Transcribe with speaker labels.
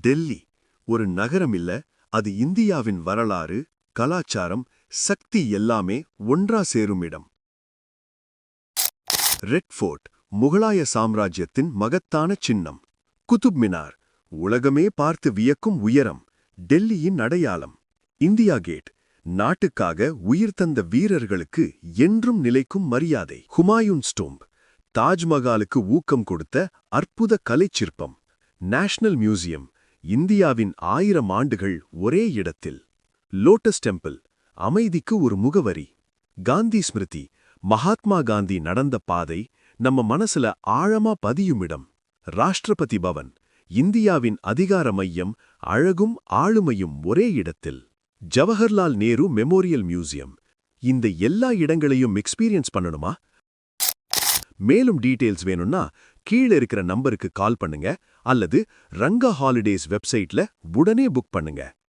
Speaker 1: டெல்லி ஒரு நகரம் இல்ல, அது இந்தியாவின் வரலாறு, கலாச்சாரம், சக்தி எல்லாமே ஒன்றா சேரும் இடம். ரெட் ஃபோர்ட் முகலாய சாம்ராஜ்யத்தின் மகத்தான சின்னம். குதுப் மினார் உலகமே பார்த்து வியக்கும் உயரம், டெல்லியின் அடையாளம். இந்தியா கேட் நாட்டுக்காக உயிர் தந்த வீரர்களுக்கு என்றும் நிலைக்கும் மரியாதை. ஹுமாயூன் ஸ்டோம்ப் தாஜ்மஹாலுக்கு ஊக்கம் கொடுத்த அற்புத கலைச்சிற்பம். நேஷனல் மியூசியம் இந்தியாவின் 1000 ஆண்டுகள் ஒரே இடத்தில். லோட்டஸ் டெம்பிள் அமைதிக்கு ஒரு முகவரி. காந்தி ஸ்மிருதி மகாத்மா காந்தி நடந்த பாதை நம்ம மனசுல ஆழமா பதியுமிடம். ராஷ்டிரபதி பவன் இந்தியாவின் அதிகார மையம், அழகும் ஆளுமையும் ஒரே இடத்தில். Jawaharlal Nehru memorial museum. இந்த எல்லா இடங்களையும் எக்ஸ்பீரியன்ஸ் பண்ணணுமா? மேலும் டீடைல்ஸ் வேணும்னா கீழ இருக்கிற நம்பருக்கு கால் பண்ணுங்க அல்லது ரங்கா ஹாலிடேஸ் வெப்சைட்ல உடனே புக் பண்ணுங்க.